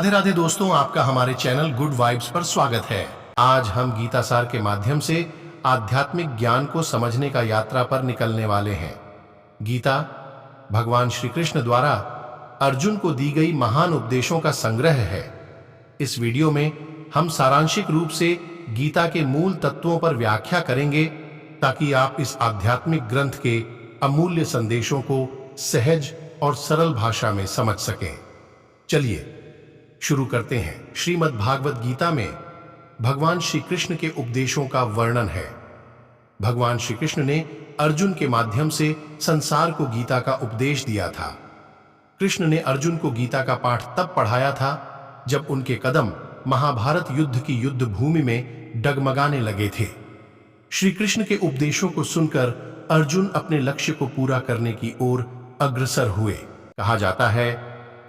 राधे राधे दोस्तों, आपका हमारे चैनल गुड वाइब्स पर स्वागत है। आज हम गीता सार के माध्यम से आध्यात्मिक ज्ञान को समझने का यात्रा पर निकलने वाले हैं। गीता भगवान श्री कृष्ण द्वारा अर्जुन को दी गई महान उपदेशों का संग्रह है। इस वीडियो में हम सारांशिक रूप से गीता के मूल तत्वों पर व्याख्या करेंगे ताकि आप इस आध्यात्मिक ग्रंथ के अमूल्य संदेशों को सहज और सरल भाषा में समझ सकें। चलिए शुरू करते हैं। श्रीमद् भागवत गीता में भगवान श्री कृष्ण के उपदेशों का वर्णन है। भगवान श्री कृष्ण ने अर्जुन के माध्यम से संसार को गीता का उपदेश दिया था। कृष्ण ने अर्जुन को गीता का पाठ तब पढ़ाया था जब उनके कदम महाभारत युद्ध की युद्ध भूमि में डगमगाने लगे थे। श्री कृष्ण के उपदेशों को सुनकर अर्जुन अपने लक्ष्य को पूरा करने की ओर अग्रसर हुए। कहा जाता है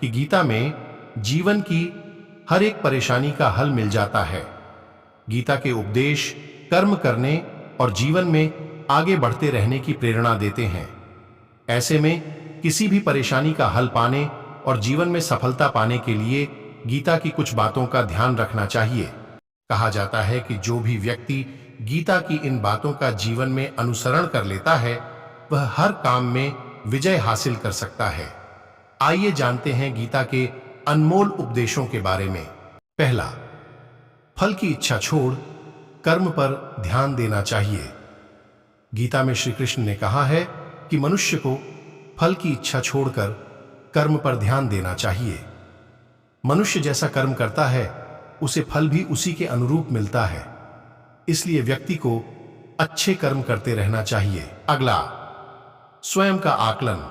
कि गीता में जीवन की हर एक परेशानी का हल मिल जाता है। गीता के उपदेश कर्म करने और जीवन में आगे बढ़ते रहने की प्रेरणा देते हैं। ऐसे में किसी भी परेशानी का हल पाने और जीवन में सफलता पाने के लिए गीता की कुछ बातों का ध्यान रखना चाहिए। कहा जाता है कि जो भी व्यक्ति गीता की इन बातों का जीवन में अनुसरण कर लेता है वह हर काम में विजय हासिल कर सकता है। आइए जानते हैं गीता के अनमोल उपदेशों के बारे में। पहला, फल की इच्छा छोड़ कर्म पर ध्यान देना चाहिए। गीता में श्री कृष्ण ने कहा है कि मनुष्य को फल की इच्छा छोड़कर कर्म पर ध्यान देना चाहिए। मनुष्य जैसा कर्म करता है उसे फल भी उसी के अनुरूप मिलता है, इसलिए व्यक्ति को अच्छे कर्म करते रहना चाहिए। अगला, स्वयं का आकलन।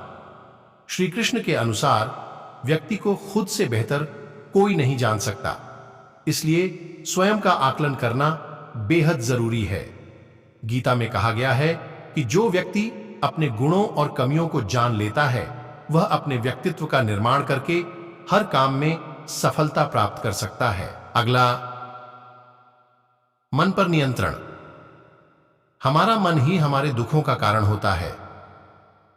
श्री कृष्ण के अनुसार व्यक्ति को खुद से बेहतर कोई नहीं जान सकता, इसलिए स्वयं का आकलन करना बेहद जरूरी है। गीता में कहा गया है कि जो व्यक्ति अपने गुणों और कमियों को जान लेता है वह अपने व्यक्तित्व का निर्माण करके हर काम में सफलता प्राप्त कर सकता है। अगला, मन पर नियंत्रण। हमारा मन ही हमारे दुखों का कारण होता है।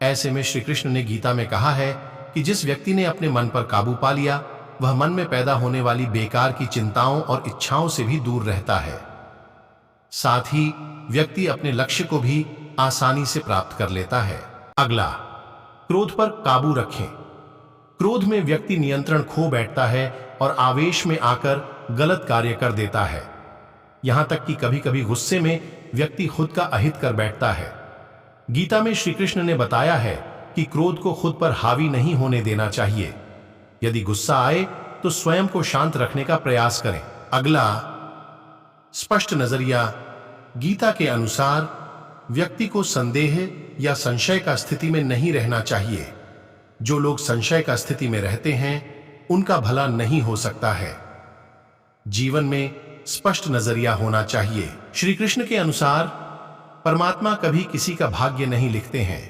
ऐसे में श्री कृष्ण ने गीता में कहा है कि जिस व्यक्ति ने अपने मन पर काबू पा लिया वह मन में पैदा होने वाली बेकार की चिंताओं और इच्छाओं से भी दूर रहता है। साथ ही व्यक्ति अपने लक्ष्य को भी आसानी से प्राप्त कर लेता है। अगला, क्रोध पर काबू रखें। क्रोध में व्यक्ति नियंत्रण खो बैठता है और आवेश में आकर गलत कार्य कर देता है। यहां तक कि कभी कभी गुस्से में व्यक्ति खुद का अहित कर बैठता है। गीता में श्री कृष्ण ने बताया है कि क्रोध को खुद पर हावी नहीं होने देना चाहिए। यदि गुस्सा आए तो स्वयं को शांत रखने का प्रयास करें। अगला, स्पष्ट नजरिया। गीता के अनुसार व्यक्ति को संदेह या संशय का स्थिति में नहीं रहना चाहिए। जो लोग संशय का स्थिति में रहते हैं उनका भला नहीं हो सकता है। जीवन में स्पष्ट नजरिया होना चाहिए। श्री कृष्ण के अनुसार परमात्मा कभी किसी का भाग्य नहीं लिखते हैं।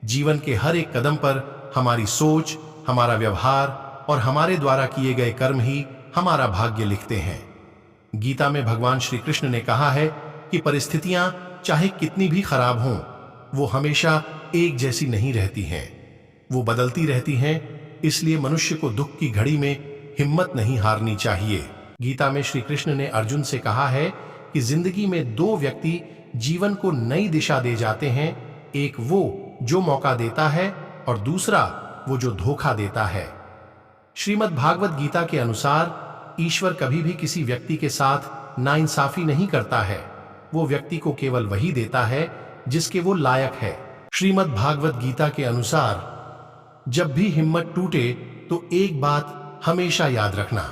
जीवन के हर एक कदम पर हमारी सोच, हमारा व्यवहार और हमारे द्वारा किए गए कर्म ही हमारा भाग्य लिखते हैं। गीता में भगवान श्री कृष्ण ने कहा है कि परिस्थितियां चाहे कितनी भी खराब हों वो हमेशा एक जैसी नहीं रहती हैं, वो बदलती रहती हैं। इसलिए मनुष्य को दुख की घड़ी में हिम्मत नहीं हारनी चाहिए। गीता में श्री कृष्ण ने अर्जुन से कहा है कि जिंदगी में दो व्यक्ति जीवन को नई दिशा दे जाते हैं, एक वो जो मौका देता है और दूसरा वो जो धोखा देता है। श्रीमद् भागवत गीता के अनुसार ईश्वर कभी भी किसी व्यक्ति के साथ नाइंसाफी नहीं करता है। वो व्यक्ति को केवल वही देता है जिसके वो लायक है। श्रीमद् भागवत गीता के अनुसार जब भी हिम्मत टूटे तो एक बात हमेशा याद रखना,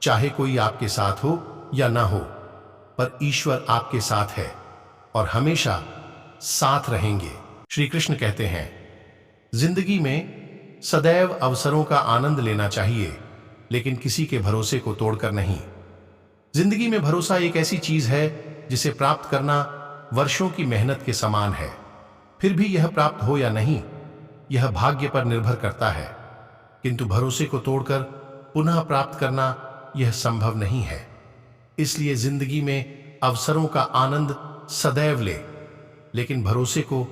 चाहे कोई आपके साथ हो या ना हो, पर ईश्वर आपके साथ है और हमेशा साथ रहेंगे। श्री कृष्ण कहते हैं, जिंदगी में सदैव अवसरों का आनंद लेना चाहिए, लेकिन किसी के भरोसे को तोड़कर नहीं। जिंदगी में भरोसा एक ऐसी चीज है जिसे प्राप्त करना वर्षों की मेहनत के समान है। फिर भी यह प्राप्त हो या नहीं यह भाग्य पर निर्भर करता है, किंतु भरोसे को तोड़कर पुनः प्राप्त करना यह संभव नहीं है। इसलिए जिंदगी में अवसरों का आनंद सदैव ले, लेकिन भरोसे को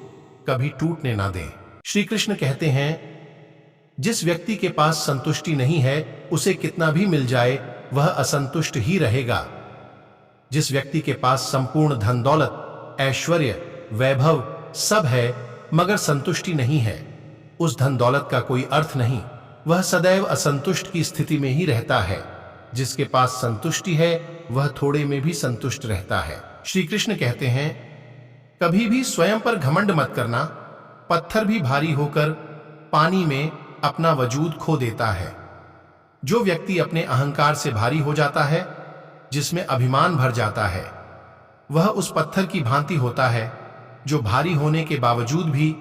कभी टूटने ना दें। श्री कृष्ण कहते हैं, जिस व्यक्ति के पास संतुष्टि नहीं है, उसे कितना भी मिल जाए वह असंतुष्ट ही रहेगा। जिस व्यक्ति के पास संपूर्ण धन दौलत, ऐश्वर्य, वैभव सब है मगर संतुष्टि नहीं है, उस धन दौलत का कोई अर्थ नहीं, वह सदैव असंतुष्ट की स्थिति में ही रहता है। जिसके पास संतुष्टि है वह थोड़े में भी संतुष्ट रहता है। श्री कृष्ण कहते हैं, कभी भी स्वयं पर घमंड मत करना। पत्थर भी भारी होकर पानी में अपना वजूद खो देता है। जो व्यक्ति अपने अहंकार से भारी हो जाता है, जिसमें अभिमान भर जाता है, वह उस पत्थर की भांति होता है जो भारी होने के बावजूद भी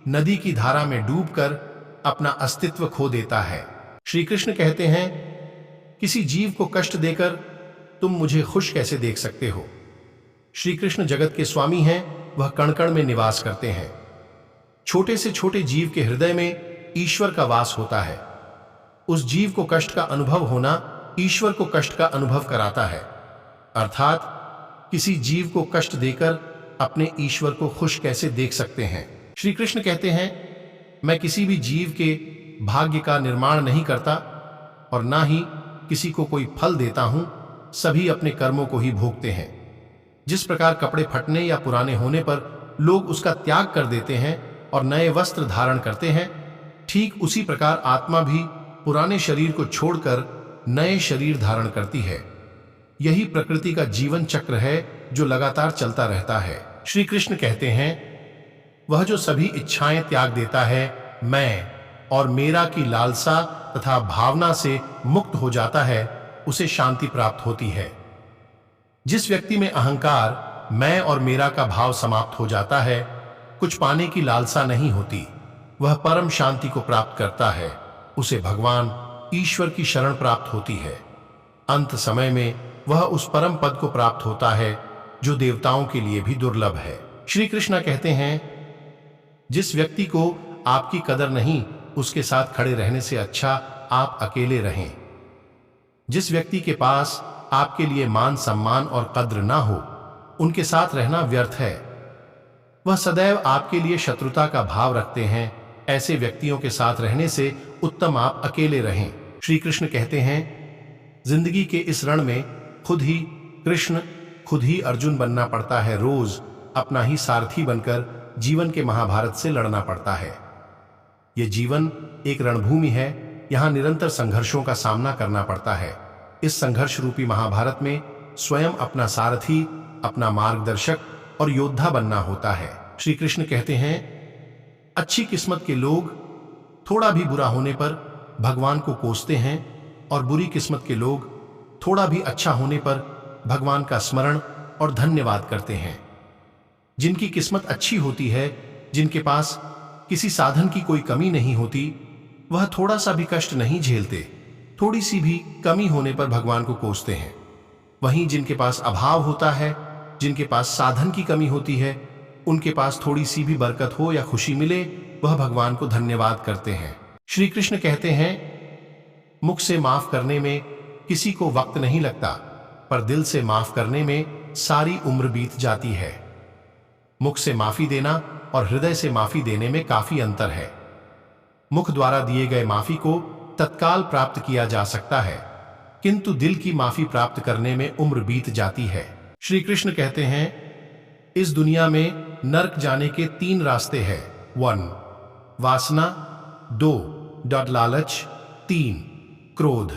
नदी की धारा में डूबकर अपना अस्तित्व खो देता है। श्री कृष्ण कहते हैं, किसी जीव को कष्ट देकर तुम मुझे खुश कैसे देख सकते हो। श्री कृष्ण जगत के स्वामी हैं, वह कण कण में निवास करते हैं। छोटे से छोटे जीव के हृदय में ईश्वर का वास होता है। उस जीव को कष्ट का अनुभव होना ईश्वर को कष्ट का अनुभव कराता है। अर्थात किसी जीव को कष्ट देकर अपने ईश्वर को खुश कैसे देख सकते हैं। श्री कृष्ण कहते हैं, मैं किसी भी जीव के भाग्य का निर्माण नहीं करता और ना ही किसी को कोई फल देता हूं, सभी अपने कर्मों को ही भोगते हैं। जिस प्रकार कपड़े फटने या पुराने होने पर लोग उसका त्याग कर देते हैं और नए वस्त्र धारण करते हैं, ठीक उसी प्रकार आत्मा भी पुराने शरीर को छोड़कर नए शरीर धारण करती है। यही प्रकृति का जीवन चक्र है जो लगातार चलता रहता है। श्री कृष्ण कहते हैं, वह जो सभी इच्छाएं त्याग देता है, मैं और मेरा की लालसा तथा भावना से मुक्त हो जाता है, उसे शांति प्राप्त होती है। जिस व्यक्ति में अहंकार, मैं और मेरा का भाव समाप्त हो जाता है, कुछ पाने की लालसा नहीं होती, वह परम शांति को प्राप्त करता है, उसे भगवान ईश्वर की शरण प्राप्त होती है। अंत समय में वह उस परम पद को प्राप्त होता है जो देवताओं के लिए भी दुर्लभ है। श्री कृष्ण कहते हैं, जिस व्यक्ति को आपकी कदर नहीं, उसके साथ खड़े रहने से अच्छा आप अकेले रहें। जिस व्यक्ति के पास आपके लिए मान सम्मान और कद्र ना हो, उनके साथ रहना व्यर्थ है। वह सदैव आपके लिए शत्रुता का भाव रखते हैं। ऐसे व्यक्तियों के साथ रहने से उत्तम आप अकेले रहें। श्री कृष्ण कहते हैं, जिंदगी के इस रण में खुद ही कृष्ण, खुद ही अर्जुन बनना पड़ता है। रोज अपना ही सारथी बनकर जीवन के महाभारत से लड़ना पड़ता है। यह जीवन एक रणभूमि है, यहां निरंतर संघर्षों का सामना करना पड़ता है। इस संघर्ष रूपी महाभारत में स्वयं अपना सारथी, अपना मार्गदर्शक और योद्धा बनना होता है। श्री कृष्ण कहते हैं, अच्छी किस्मत के लोग थोड़ा भी बुरा होने पर भगवान को कोसते हैं और बुरी किस्मत के लोग थोड़ा भी अच्छा होने पर भगवान का स्मरण और धन्यवाद करते हैं। जिनकी किस्मत अच्छी होती है, जिनके पास किसी साधन की कोई कमी नहीं होती, वह थोड़ा सा भी कष्ट नहीं झेलते, थोड़ी सी भी कमी होने पर भगवान को कोसते हैं। वहीं जिनके पास अभाव होता है, जिनके पास साधन की कमी होती है, उनके पास थोड़ी सी भी बरकत हो या खुशी मिले, वह भगवान को धन्यवाद करते हैं। श्री कृष्ण कहते हैं, मुख से माफ करने में किसी को वक्त नहीं लगता, पर दिल से माफ करने में सारी उम्र बीत जाती है। मुख से माफी देना और हृदय से माफी देने में काफी अंतर है। मुख द्वारा दिए गए माफी को तत्काल प्राप्त किया जा सकता है, किंतु दिल की माफी प्राप्त करने में उम्र बीत जाती है। श्री कृष्ण कहते हैं, इस दुनिया में नरक जाने के 3 रास्ते हैं। 1 वासना, 2 लालच, 3 क्रोध।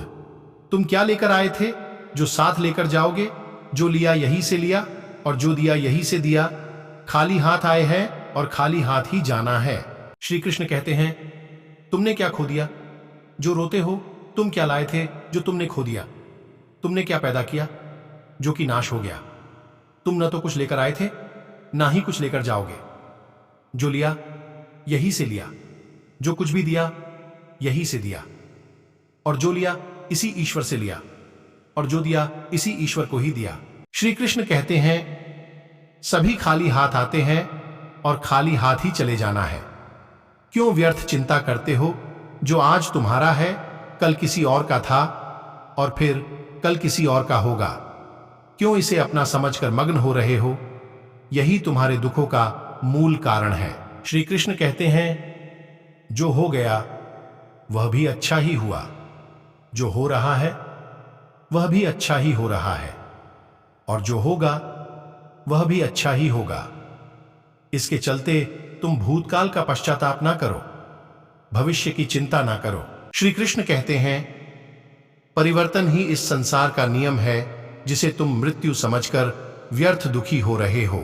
तुम क्या लेकर आए थे जो साथ लेकर जाओगे? जो लिया यही से लिया और जो दिया यही से दिया। खाली हाथ आए हैं और खाली हाथ ही जाना है। श्री कृष्ण कहते हैं, तुमने क्या खो दिया जो रोते हो? तुम क्या लाए थे जो तुमने खो दिया? तुमने क्या पैदा किया जो कि नाश हो गया? तुम न तो कुछ लेकर आए थे, ना ही कुछ लेकर जाओगे। जो लिया यही से लिया, जो कुछ भी दिया यही से दिया, और जो लिया इसी ईश्वर से लिया, और जो दिया इसी ईश्वर को ही दिया। श्री कृष्ण कहते हैं, सभी खाली हाथ आते हैं और खाली हाथ ही चले जाना है। क्यों व्यर्थ चिंता करते हो? जो आज तुम्हारा है कल किसी और का था और फिर कल किसी और का होगा। क्यों इसे अपना समझकर मग्न हो रहे हो? यही तुम्हारे दुखों का मूल कारण है। श्री कृष्ण कहते हैं, जो हो गया वह भी अच्छा ही हुआ। जो हो रहा है वह भी अच्छा ही हो रहा है, और जो होगा वह भी अच्छा ही होगा। इसके चलते तुम भूतकाल का पश्चाताप ना करो, भविष्य की चिंता ना करो। श्री कृष्ण कहते हैं, परिवर्तन ही इस संसार का नियम है जिसे तुम मृत्यु समझकर व्यर्थ दुखी हो रहे हो।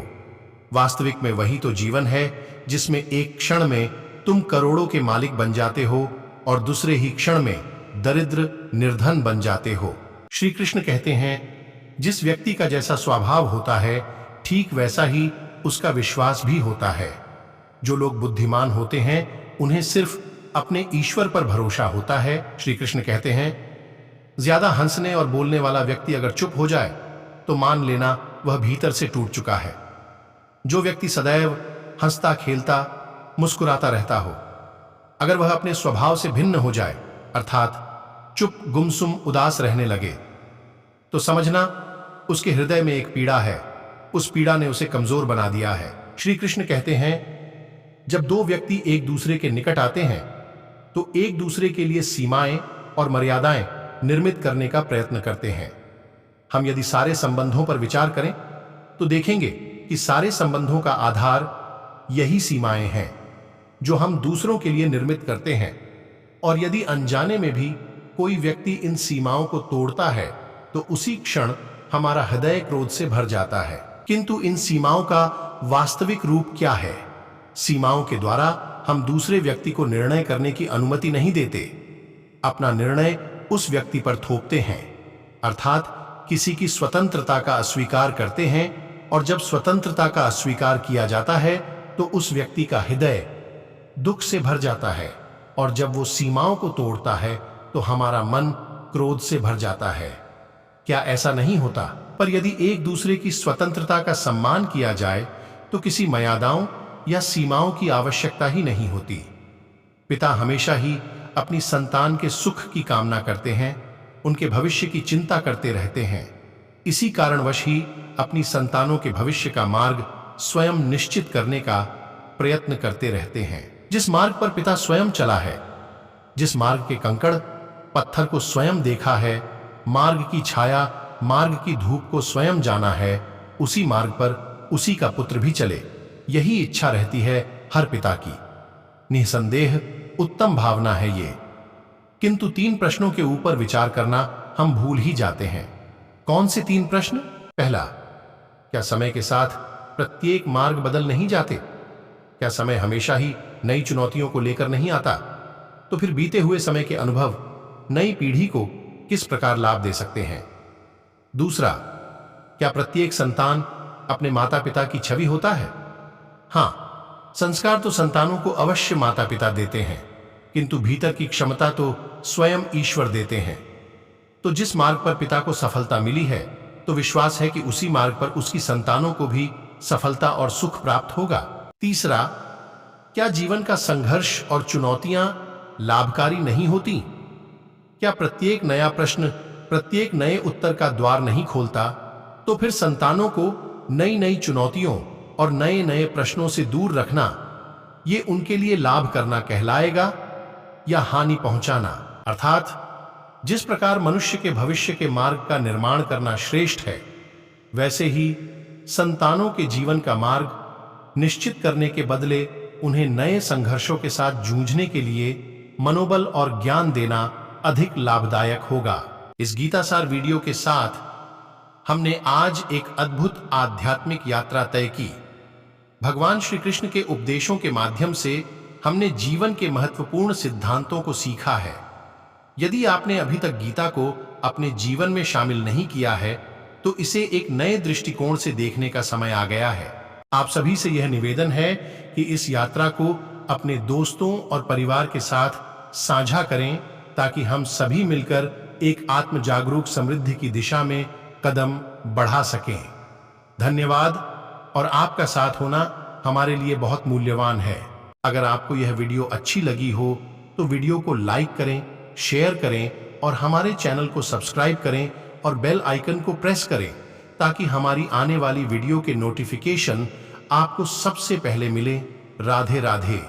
वास्तविक में वही तो जीवन है जिसमें एक क्षण में तुम करोड़ों के मालिक बन जाते हो और दूसरे ही क्षण में दरिद्र निर्धन बन जाते हो। श्री कृष्ण कहते हैं, जिस व्यक्ति का जैसा स्वभाव होता है ठीक वैसा ही उसका विश्वास भी होता है। जो लोग बुद्धिमान होते हैं उन्हें सिर्फ अपने ईश्वर पर भरोसा होता है। श्री कृष्ण कहते हैं, ज्यादा हंसने और बोलने वाला व्यक्ति अगर चुप हो जाए तो मान लेना वह भीतर से टूट चुका है। जो व्यक्ति सदैव हंसता खेलता मुस्कुराता रहता हो, अगर वह अपने स्वभाव से भिन्न हो जाए अर्थात चुप गुमसुम उदास रहने लगे, तो समझना उसके हृदय में एक पीड़ा है। उस पीड़ा ने उसे कमजोर बना दिया है। श्री कृष्ण कहते हैं, जब दो व्यक्ति एक दूसरे के निकट आते हैं तो एक दूसरे के लिए सीमाएं और मर्यादाएं निर्मित करने का प्रयत्न करते हैं। हम यदि सारे संबंधों पर विचार करें तो देखेंगे कि सारे संबंधों का आधार यही सीमाएं हैं जो हम दूसरों के लिए निर्मित करते हैं। और यदि अनजाने में भी कोई व्यक्ति इन सीमाओं को तोड़ता है तो उसी क्षण हमारा हृदय क्रोध से भर जाता है। किंतु इन सीमाओं का वास्तविक रूप क्या है? सीमाओं के द्वारा हम दूसरे व्यक्ति को निर्णय करने की अनुमति नहीं देते, अपना निर्णय उस व्यक्ति पर थोपते हैं, अर्थात किसी की स्वतंत्रता का अस्वीकार करते हैं। और जब स्वतंत्रता का अस्वीकार किया जाता है तो उस व्यक्ति का हृदय दुख से भर जाता है, और जब वो सीमाओं को तोड़ता है तो हमारा मन क्रोध से भर जाता है। क्या ऐसा नहीं होता? पर यदि एक दूसरे की स्वतंत्रता का सम्मान किया जाए तो किसी मर्यादाओं या सीमाओं की आवश्यकता ही नहीं होती। पिता हमेशा ही अपनी संतान के सुख की कामना करते हैं, उनके भविष्य की चिंता करते रहते हैं। इसी कारणवश ही अपनी संतानों के भविष्य का मार्ग स्वयं निश्चित करने का प्रयत्न करते रहते हैं। जिस मार्ग पर पिता स्वयं चला है, जिस मार्ग के कंकड़ पत्थर को स्वयं देखा है, मार्ग की छाया मार्ग की धूप को स्वयं जाना है, उसी मार्ग पर उसी का पुत्र भी चले, यही इच्छा रहती है हर पिता की। निसंदेह उत्तम भावना है ये। किंतु 3 प्रश्नों के ऊपर विचार करना हम भूल ही जाते हैं। कौन से 3 प्रश्न? पहला, क्या समय के साथ प्रत्येक मार्ग बदल नहीं जाते? क्या समय हमेशा ही नई चुनौतियों को लेकर नहीं आता? तो फिर बीते हुए समय के अनुभव नई पीढ़ी को किस प्रकार लाभ दे सकते हैं? दूसरा, क्या प्रत्येक संतान अपने माता पिता की छवि होता है? हां, संस्कार तो संतानों को अवश्य माता पिता देते हैं, किंतु भीतर की क्षमता तो स्वयं ईश्वर देते हैं। तो जिस मार्ग पर पिता को सफलता मिली है तो विश्वास है कि उसी मार्ग पर उसकी संतानों को भी सफलता और सुख प्राप्त होगा। तीसरा, क्या जीवन का संघर्ष और चुनौतियां लाभकारी नहीं होती? क्या प्रत्येक नया प्रश्न प्रत्येक नए उत्तर का द्वार नहीं खोलता? तो फिर संतानों को नई नई चुनौतियों और नए नए प्रश्नों से दूर रखना, ये उनके लिए लाभ करना कहलाएगा या हानि पहुंचाना? अर्थात जिस प्रकार मनुष्य के भविष्य के मार्ग का निर्माण करना श्रेष्ठ है, वैसे ही संतानों के जीवन का मार्ग निश्चित करने के बदले उन्हें नए संघर्षों के साथ जूझने के लिए मनोबल और ज्ञान देना अधिक लाभदायक होगा। इस गीतासार वीडियो के साथ हमने आज एक अद्भुत आध्यात्मिक यात्रा तय की। भगवान श्री कृष्ण के उपदेशों के माध्यम से हमने जीवन के महत्वपूर्ण सिद्धांतों को सीखा है। यदि आपने अभी तक गीता को अपने जीवन में शामिल नहीं किया है तो इसे एक नए दृष्टिकोण से देखने का समय आ गया है। आप सभी से यह निवेदन है कि इस यात्रा को अपने दोस्तों और परिवार के साथ साझा करें ताकि हम सभी मिलकर एक आत्म जागरूक समृद्धि की दिशा में कदम बढ़ा सकें। धन्यवाद, और आपका साथ होना हमारे लिए बहुत मूल्यवान है। अगर आपको यह वीडियो अच्छी लगी हो तो वीडियो को लाइक करें, शेयर करें और हमारे चैनल को सब्सक्राइब करें और बेल आइकन को प्रेस करें ताकि हमारी आने वाली वीडियो के नोटिफिकेशन आपको सबसे पहले मिले। राधे राधे।